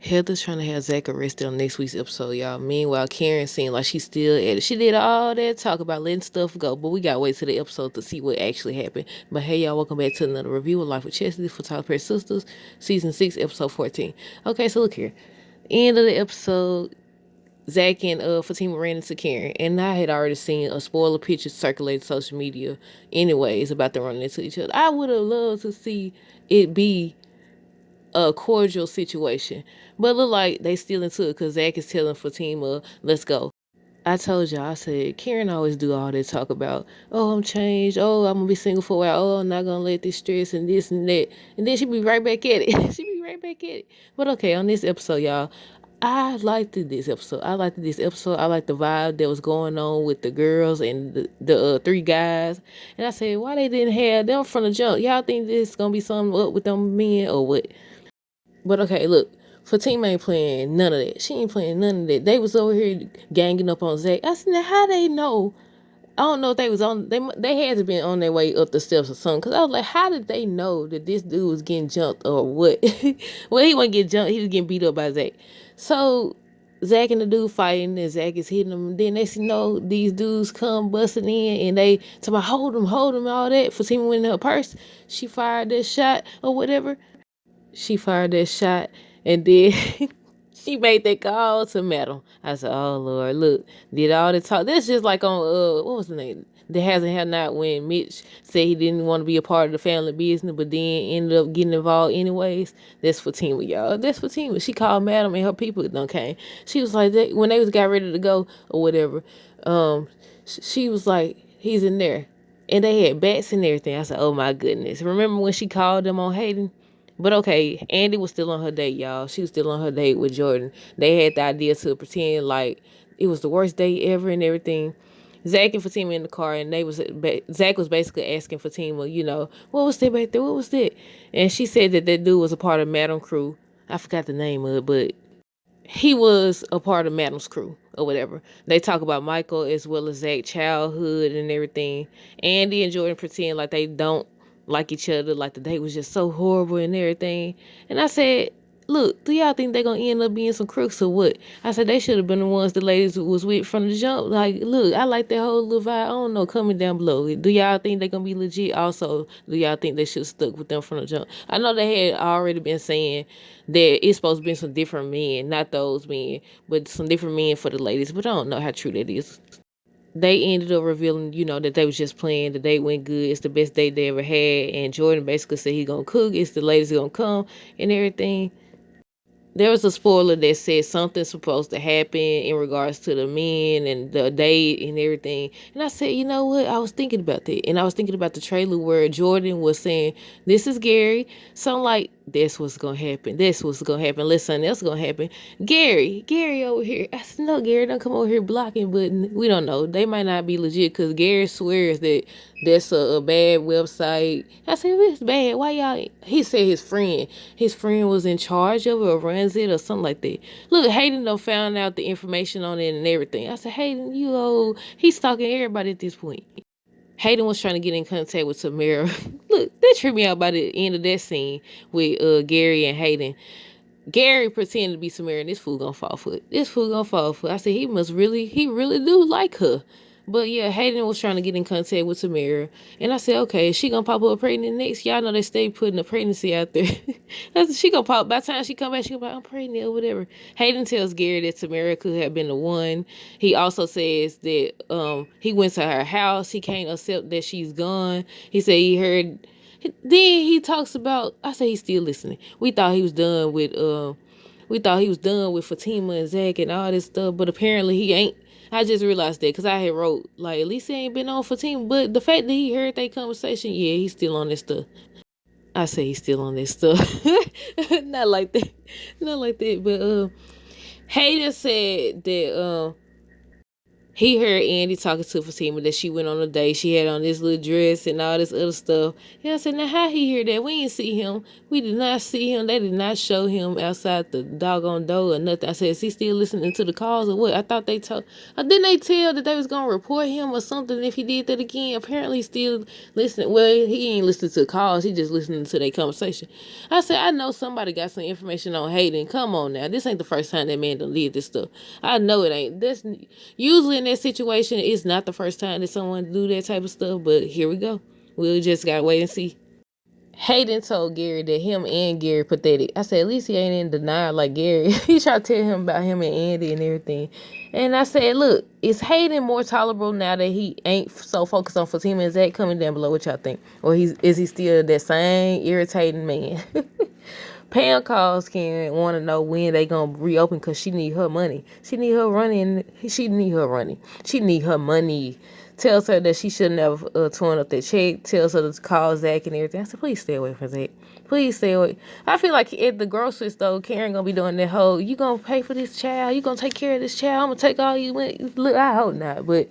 Heather's trying to have Zach arrested on next week's episode, y'all. Meanwhile, Karen seemed like she's still at it. She did all that talk about letting stuff go, but we gotta wait till the episode to see what actually happened. But hey, y'all, welcome back to another review of Life with Chastity for Tyler Perry Sistas, Season 6, Episode 14. Okay, so look here. End of the episode, Zach and Fatima ran into Karen, and I had already seen a spoiler picture circulate social media anyways about them running into each other. I would have loved to see it be a cordial situation. But look like they still into it because Zach is telling Fatima, let's go. I told y'all, I said, Karen always do all that talk about, oh, I'm changed. Oh, I'm going to be single for a while. Oh, I'm not going to let this stress and this and that. And then she be right back at it. She be right back at it. But okay, on this episode, y'all, I liked this episode. I liked the vibe that was going on with the girls and the three guys. And I said, why they didn't have them from the jump? Y'all think this going to be something up with them men or what? But okay, look, Fatima ain't playing none of that. She ain't playing none of that. They was over here ganging up on Zach. I said, now how they know? I don't know if they was on. They had to be on their way up the steps or something. Cause I was like, how did they know that this dude was getting jumped or what? Well, he wasn't getting jumped. He was getting beat up by Zach. So Zach and the dude fighting, and Zach is hitting them. Then they know these dudes come busting in, and they talk about hold him, all that. Fatima went in her purse. She fired that shot or whatever. She fired that shot, and then she made that call to Metal. I said, oh, Lord, look, did all the talk. That's just like on, what was the name? That Hasn't Had Not, when Mitch said he didn't want to be a part of the family business, but then ended up getting involved anyways. That's Fatima, y'all. That's Fatima. She called Madam and her people done came. She was like, when they was got ready to go or whatever, she was like, he's in there. And they had bats and everything. I said, oh my goodness. Remember when she called them on Hayden? But okay, Andy was still on her date, y'all. She was still on her date with Jordan. They had the idea to pretend like it was the worst date ever and everything. Zach and Fatima in the car, and Zach was basically asking Fatima, what was that back there? What was that? And she said that dude was a part of Madam Crew. I forgot the name of it, but he was a part of Madam's crew or whatever. They talk about Michael as well as Zach's childhood and everything. Andy and Jordan pretend like they don't like each other, like the date was just so horrible and everything. And I said, look, do y'all think they're going to end up being some crooks or what? I said, they should have been the ones the ladies was with from the jump. Like, look, I like that whole little vibe. I don't know, comment down below. Do y'all think they're going to be legit? Also, do y'all think they should have stuck with them from the jump? I know they had already been saying that it's supposed to be some different men, not those men, but some different men for the ladies. But I don't know how true that is. They ended up revealing, that they was just playing. The date went good. It's the best date they ever had. And Jordan basically said he's going to cook. It's the ladies going to come and everything. There was a spoiler that said something's supposed to happen in regards to the men and the date and everything. And I said, you know what? I was thinking about that. And I was thinking about the trailer where Jordan was saying, this is Gary. So I'm like, that's what's going to happen. That's what's going to happen. Unless something else going to happen. Gary over here. I said, no, Gary, don't come over here blocking. But we don't know. They might not be legit because Gary swears that that's a bad website. I said, if it's bad, why y'all? He said his friend was in charge of it or runs it or something like that. Look, Hayden done found out the information on it and everything. I said, Hayden, he's stalking everybody at this point. Hayden was trying to get in contact with Tamara. Look, that tripped me out by the end of that scene with Gary and Hayden. Gary pretended to be Samara, and this fool gonna fall for it. I said, he really do like her. But yeah, Hayden was trying to get in contact with Samara. And I said, okay, is she gonna pop up pregnant next? Y'all know they stay putting a pregnancy out there. She gonna pop, by the time she come back, she gonna be like, I'm pregnant or whatever. Hayden tells Gary that Samara could have been the one. He also says that he went to her house. He can't accept that she's gone. He said he heard. Then he talks about, I say he's still listening. We thought he was done with Fatima and Zach and all this stuff, but apparently he ain't. I just realized that because I had wrote, like, at least he ain't been on Fatima. But the fact that he heard that conversation, yeah, he's still on this stuff. I say he's still on this stuff. Not like that. Not like that. But Hayden said that he heard Andy talking to Fatima that she went on a date. She had on this little dress and all this other stuff. And I said, now how he hear that? We didn't see him. We did not see him. They did not show him outside the doggone door or nothing. I said, is he still listening to the calls or what? I thought they told. Didn't they tell that they was going to report him or something if he did that again? Apparently still listening. Well, he ain't listening to the calls. He just listening to their conversation. I said, I know somebody got some information on Hayden. Come on now. This ain't the first time that man done did this stuff. I know it ain't. That's usually in that situation, it's not the first time that someone do that type of stuff, but here we go. We'll just gotta wait and see. Hayden told Gary that him and Gary pathetic. I said, at least he ain't in denial like Gary. He tried to tell him about him and Andy and everything. And I said, look, is Hayden more tolerable now that he ain't so focused on Fatima? Is that coming down below? What y'all think? Or is he still that same irritating man? Pam calls Karen, want to know when they gonna reopen because she need her money. She need her running. She need her running. She need her money. Tells her that she shouldn't have torn up that check. Tells her to call Zach and everything. I said, please stay away from Zach. Please stay away. I feel like at the grocery store, Karen gonna be doing that whole, you gonna pay for this child. You gonna take care of this child. I'm gonna take all you. Look, I hope not, but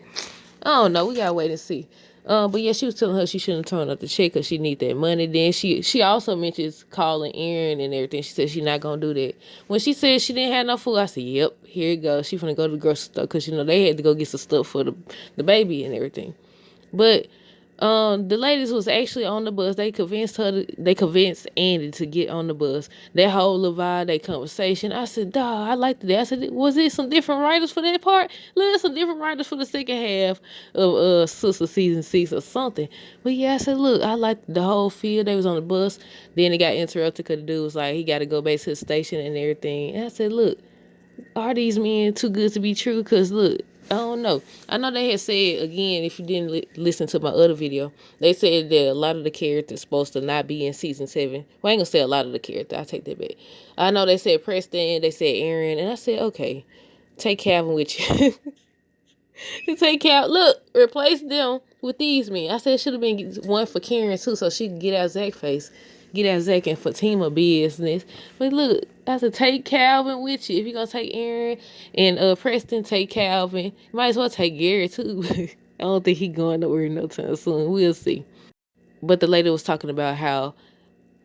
I don't know. We gotta wait and see. But yeah, she was telling her she shouldn't turn up the check because she need that money. Then she also mentions calling Aaron and everything. She said she's not gonna do that. When she said she didn't have no food, I said, "Yep, here it goes. She finna go to the grocery store because they had to go get some stuff for the baby and everything." But the ladies was actually on the bus. They convinced Andy to get on the bus. That whole little vibe, that conversation. I said, dawg, I liked that. I said, was it some different writers for that part? Look, some different writers for the second half of Sister Season 6 or something. But yeah, I said, look, I liked the whole feel. They was on the bus. Then it got interrupted because the dude was like, he got to go back to the station and everything. And I said, look, are these men too good to be true? Because look, I don't know. I know they had said, again, if you didn't listen to my other video, they said that a lot of the characters supposed to not be in season 7. Well, I ain't gonna say a lot of the characters. I take that back. I know they said Preston, they said Aaron, and I said, okay, take Calvin with you. Take Cal. Look, replace them with these men. I said it should have been one for Karen too, so she could get out Zach's face. Get out Zach and Fatima business. But look, I said take Calvin with you. If you're gonna take Aaron and Preston, take Calvin. You might as well take Gary too. I don't think he going nowhere no time soon. We'll see. But the lady was talking about how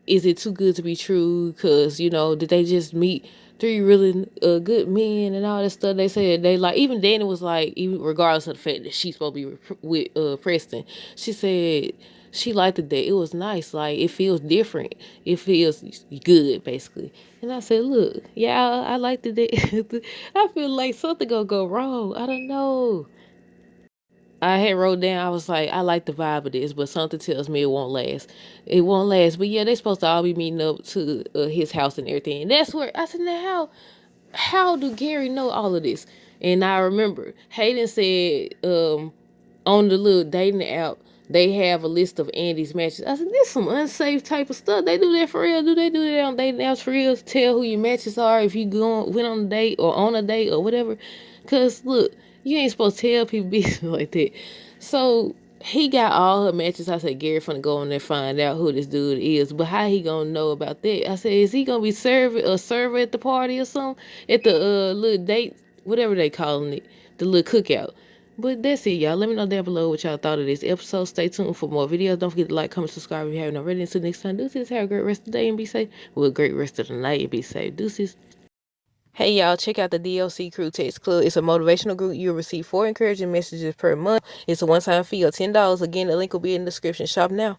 is it too good to be true? Because, did they just meet 3 really good men and all that stuff? They said they like, even Danny was like, even regardless of the fact that she's supposed to be with Preston, she said she liked it that it was nice. Like, it feels different. It feels good, basically. And I said, look, yeah, I liked it that. I feel like something gonna go wrong. I don't know. I had wrote down, I was like, I like the vibe of this, but something tells me it won't last. It won't last. But yeah, they supposed to all be meeting up to his house and everything. And that's where I said, now how do Gary know all of this? And I remember Hayden said on the little dating app, they have a list of Andy's matches. I said, this some unsafe type of stuff. They do that for real. Do they do that on dating apps for real? Tell who your matches are if you went on a date or on a date or whatever. Because look, you ain't supposed to tell people business like that. So he got all her matches. I said, Gary finna go on there find out who this dude is. But how he gonna know about that? I said, is he gonna be a server at the party or something? At the little date, whatever they calling it, the little cookout. But that's it, y'all. Let me know down below what y'all thought of this episode. Stay tuned for more videos. Don't forget to like, comment, subscribe if you haven't already. Until next time, deuces. Have a great rest of the day and be safe. Well, a great rest of the night and be safe. Deuces. Hey y'all, check out the DLC Crew Text Club. It's a motivational group. You'll receive 4 encouraging messages per month. It's a one-time fee of $10. Again, the link will be in the description. Shop now.